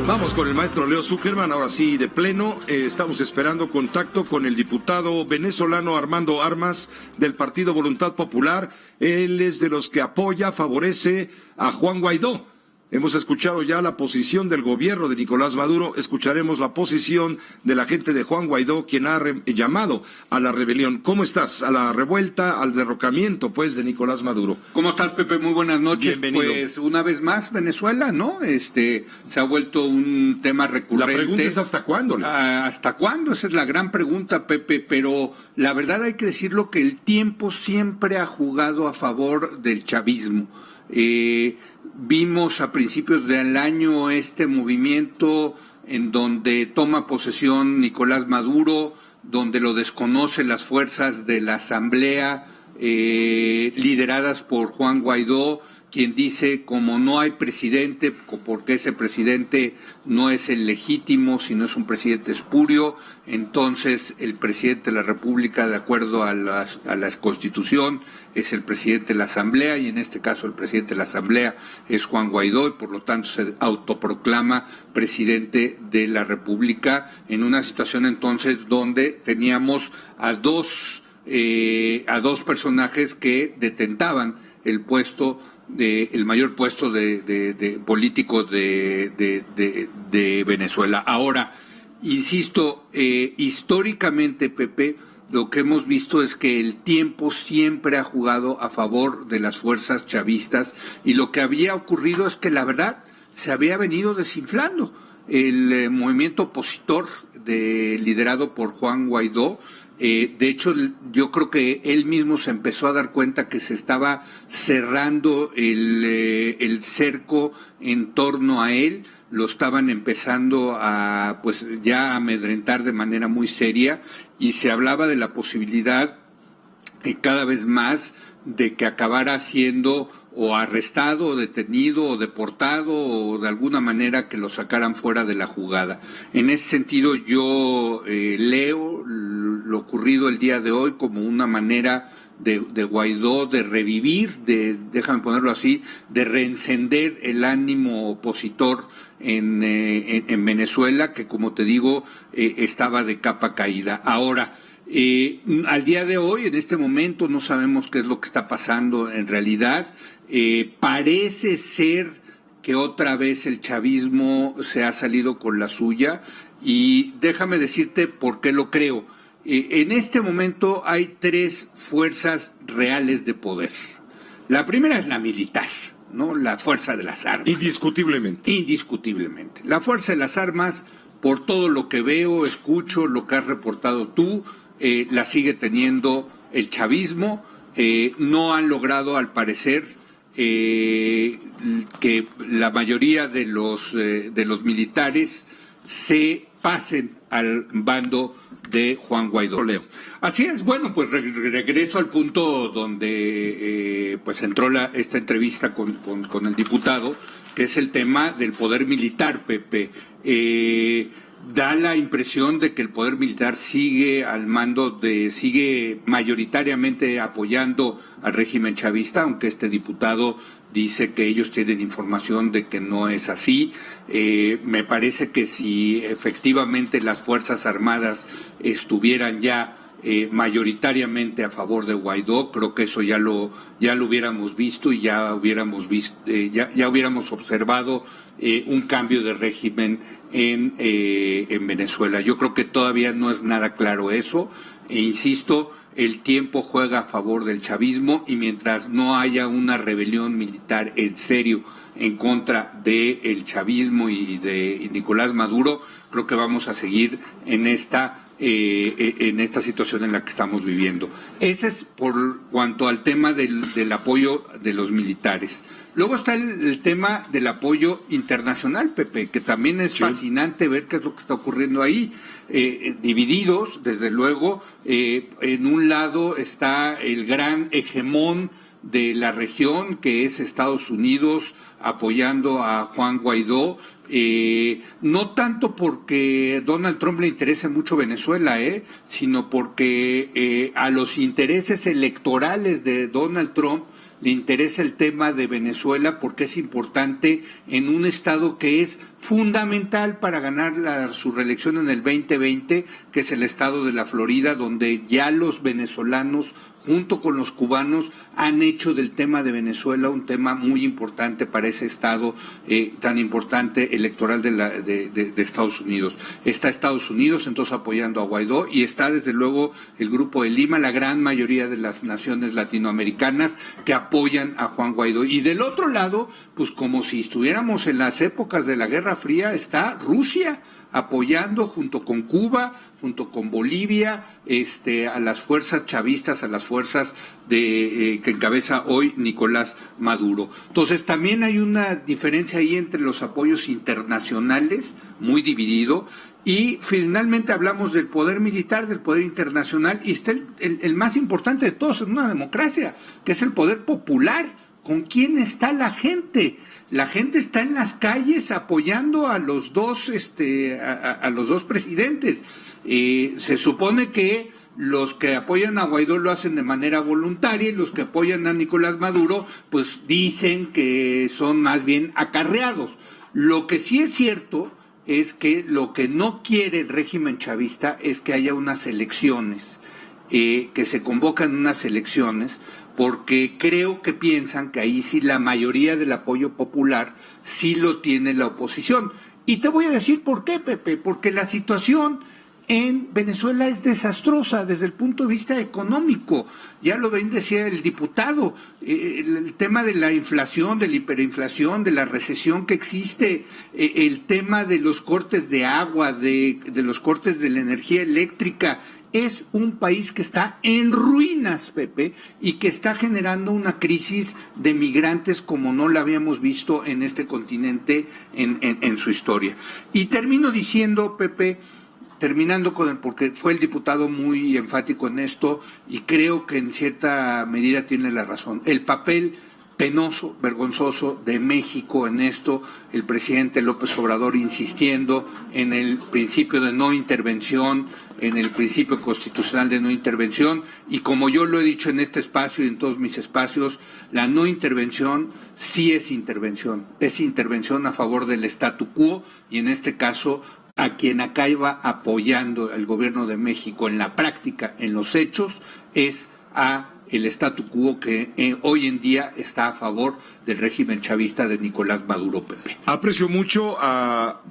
Vamos con el maestro Leo Zuckerman, ahora sí de pleno. Estamos esperando contacto con el diputado venezolano Armando Armas del Partido Voluntad Popular. Él es de los que apoya, favorece a Juan Guaidó. Hemos escuchado ya la posición del gobierno de Nicolás Maduro, escucharemos la posición de la gente de Juan Guaidó, quien ha llamado a la rebelión. ¿Cómo estás? A la revuelta, al derrocamiento, pues, de Nicolás Maduro. ¿Cómo estás, Pepe? Muy buenas noches. Bienvenido. Pues, una vez más, Venezuela, ¿no? Se ha vuelto un tema recurrente. La pregunta es ¿hasta cuándo? ¿Hasta cuándo? Esa es la gran pregunta, Pepe, pero la verdad hay que decirlo que el tiempo siempre ha jugado a favor del chavismo. Vimos a principios del año este movimiento en donde toma posesión Nicolás Maduro, donde lo desconocen las fuerzas de la Asamblea lideradas por Juan Guaidó, quien dice como no hay presidente, porque ese presidente no es el legítimo, sino es un presidente espurio, entonces el presidente de la República, de acuerdo a la Constitución, es el presidente de la Asamblea, y en este caso el presidente de la Asamblea es Juan Guaidó, y por lo tanto se autoproclama presidente de la República, en una situación entonces donde teníamos a dos personajes que detentaban el puesto el mayor puesto de político de Venezuela. Ahora, insisto, históricamente, Pepe, lo que hemos visto es que el tiempo siempre ha jugado a favor de las fuerzas chavistas, y lo que había ocurrido es que la verdad se había venido desinflando. El movimiento opositor liderado por Juan Guaidó, de hecho, yo creo que él mismo se empezó a dar cuenta que se estaba cerrando el cerco en torno a él, lo estaban empezando a, pues, ya a amedrentar de manera muy seria, y se hablaba de la posibilidad cada vez más de que acabara siendo o arrestado, o detenido, o deportado, o de alguna manera que lo sacaran fuera de la jugada. En ese sentido, yo leo lo ocurrido el día de hoy como una manera de Guaidó de revivir, déjame ponerlo así, de reencender el ánimo opositor en Venezuela, que, como te digo, estaba de capa caída. Ahora, al día de hoy, en este momento, no sabemos qué es lo que está pasando en realidad. Parece ser que otra vez el chavismo se ha salido con la suya, y déjame decirte por qué lo creo. En este momento hay tres fuerzas reales de poder. La primera es la militar, ¿no? La fuerza de las armas. Indiscutiblemente. Indiscutiblemente. La fuerza de las armas, por todo lo que veo, escucho, lo que has reportado tú, la sigue teniendo el chavismo. No han logrado, al parecer, que la mayoría de los militares se pasen al bando de Juan Guaidó. Leo. Así es. Bueno, pues regreso al punto donde pues entró esta entrevista con el diputado, que es el tema del poder militar, Pepe. Da la impresión de que el poder militar sigue al mando sigue mayoritariamente apoyando al régimen chavista, aunque este diputado dice que ellos tienen información de que no es así. Me parece que si efectivamente las Fuerzas Armadas estuvieran ya mayoritariamente a favor de Guaidó, creo que eso ya lo hubiéramos visto, y ya hubiéramos observado un cambio de régimen en Venezuela. Yo creo que todavía no es nada claro eso, e insisto, el tiempo juega a favor del chavismo, y mientras no haya una rebelión militar en serio en contra del chavismo y de Nicolás Maduro, creo que vamos a seguir en esta situación en la que estamos viviendo. Ese es por cuanto al tema del apoyo de los militares. Luego está el tema del apoyo internacional, Pepe, que también es fascinante ver qué es lo que está ocurriendo ahí. Divididos, desde luego, en un lado está el gran hegemón de la región, que es Estados Unidos, apoyando a Juan Guaidó, no tanto porque Donald Trump le interese mucho Venezuela, sino porque a los intereses electorales de Donald Trump le interesa el tema de Venezuela porque es importante en un estado que es fundamental para ganar su reelección en el 2020, que es el estado de la Florida, donde ya los venezolanos junto con los cubanos han hecho del tema de Venezuela un tema muy importante para ese estado tan importante electoral de Estados Unidos. Está Estados Unidos entonces apoyando a Guaidó y está desde luego el Grupo de Lima, la gran mayoría de las naciones latinoamericanas que apoyan a Juan Guaidó. Y del otro lado, pues como si estuviéramos en las épocas de la Guerra Fría, está Rusia apoyando junto con Cuba, junto con Bolivia, a las fuerzas chavistas, a las fuerzas que encabeza hoy Nicolás Maduro. Entonces también hay una diferencia ahí entre los apoyos internacionales, muy dividido, y finalmente hablamos del poder militar, del poder internacional, y está el más importante de todos en una democracia, que es el poder popular. ¿Con quién está la gente? La gente está en las calles apoyando a los dos, a los dos presidentes. Se supone que los que apoyan a Guaidó lo hacen de manera voluntaria y los que apoyan a Nicolás Maduro, pues dicen que son más bien acarreados. Lo que sí es cierto es que lo que no quiere el régimen chavista es que haya unas elecciones, que se convocan unas elecciones, porque creo que piensan que ahí sí la mayoría del apoyo popular sí lo tiene la oposición. Y te voy a decir por qué, Pepe, porque la situación en Venezuela es desastrosa desde el punto de vista económico. Ya lo bien decía el diputado, el tema de la inflación, de la hiperinflación, de la recesión que existe, el tema de los cortes de agua, de los cortes de la energía eléctrica. Es un país que está en ruinas, Pepe, y que está generando una crisis de migrantes como no la habíamos visto en este continente en su historia. Y termino diciendo, Pepe, terminando con porque fue el diputado muy enfático en esto y creo que en cierta medida tiene la razón. El papel penoso, vergonzoso de México en esto, el presidente López Obrador insistiendo en el principio de no intervención, en el principio constitucional de no intervención, y como yo lo he dicho en este espacio y en todos mis espacios, la no intervención sí es intervención a favor del statu quo, y en este caso a quien acá iba apoyando el gobierno de México en la práctica, en los hechos, es a el statu quo que hoy en día está a favor del régimen chavista de Nicolás Maduro, Pepe. Aprecio mucho,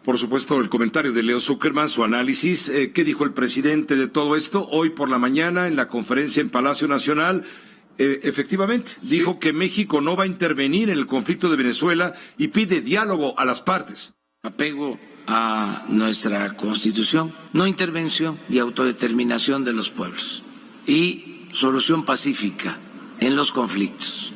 por supuesto, el comentario de Leo Zuckerman, su análisis. ¿Qué dijo el presidente de todo esto? Hoy por la mañana, en la conferencia en Palacio Nacional, efectivamente, dijo que México no va a intervenir en el conflicto de Venezuela y pide diálogo a las partes. Apego a nuestra Constitución, no intervención y autodeterminación de los pueblos. Y solución pacífica en los conflictos,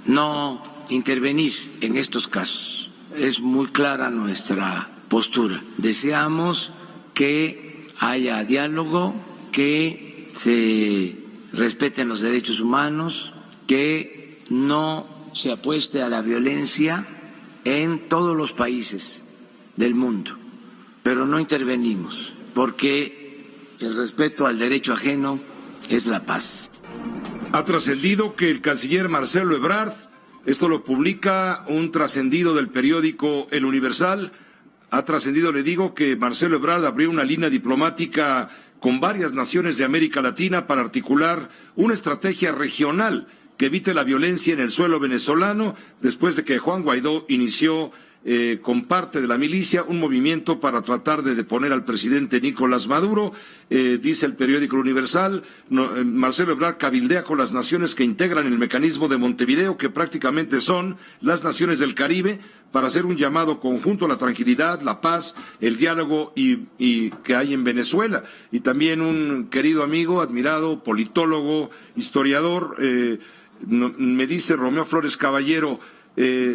no intervenir en estos casos. Es muy clara nuestra postura. Deseamos que haya diálogo, que se respeten los derechos humanos, que no se apueste a la violencia en todos los países del mundo, pero no intervenimos porque el respeto al derecho ajeno es la paz. Ha trascendido que el canciller Marcelo Ebrard, esto lo publica un trascendido del periódico El Universal, ha trascendido, le digo, que Marcelo Ebrard abrió una línea diplomática con varias naciones de América Latina para articular una estrategia regional que evite la violencia en el suelo venezolano después de que Juan Guaidó inició con parte de la milicia un movimiento para tratar de deponer al presidente Nicolás Maduro. Dice el periódico Universal, Marcelo Ebrard cabildea con las naciones que integran el mecanismo de Montevideo, que prácticamente son las naciones del Caribe, para hacer un llamado conjunto a la tranquilidad, la paz, el diálogo y que hay en Venezuela. Y también un querido amigo, admirado, politólogo, historiador, me dice Romeo Flores Caballero,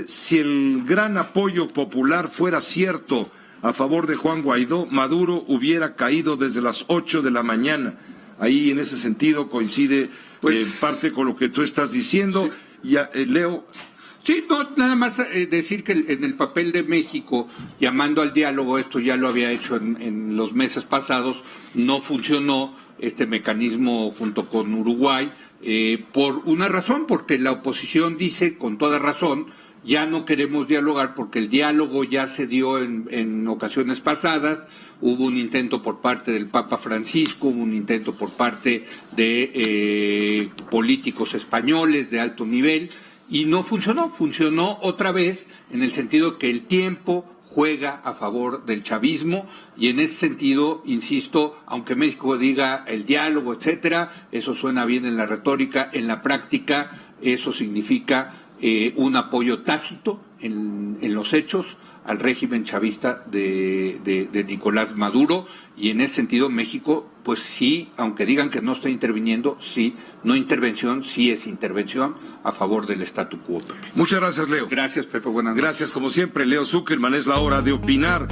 si el gran apoyo popular fuera cierto a favor de Juan Guaidó, Maduro hubiera caído desde las 8 de la mañana. Ahí en ese sentido coincide parte con lo que tú estás diciendo. Sí. Ya, Leo. Sí, no, nada más decir que en el papel de México, llamando al diálogo, esto ya lo había hecho en los meses pasados, no funcionó este mecanismo junto con Uruguay, por una razón, porque la oposición dice con toda razón, ya no queremos dialogar porque el diálogo ya se dio en ocasiones pasadas, hubo un intento por parte del Papa Francisco, hubo un intento por parte de políticos españoles de alto nivel y no funcionó, funcionó otra vez en el sentido que el tiempo juega a favor del chavismo y en ese sentido, insisto, aunque México diga el diálogo, etcétera, eso suena bien en la retórica, en la práctica eso significa un apoyo tácito en los hechos al régimen chavista de Nicolás Maduro y en ese sentido México, pues sí, aunque digan que no está interviniendo, sí, no intervención, sí es intervención a favor del statu quo. Muchas gracias, Leo. Gracias, Pepe, buenas noches. Gracias, como siempre, Leo Zuckerman, es la hora de opinar.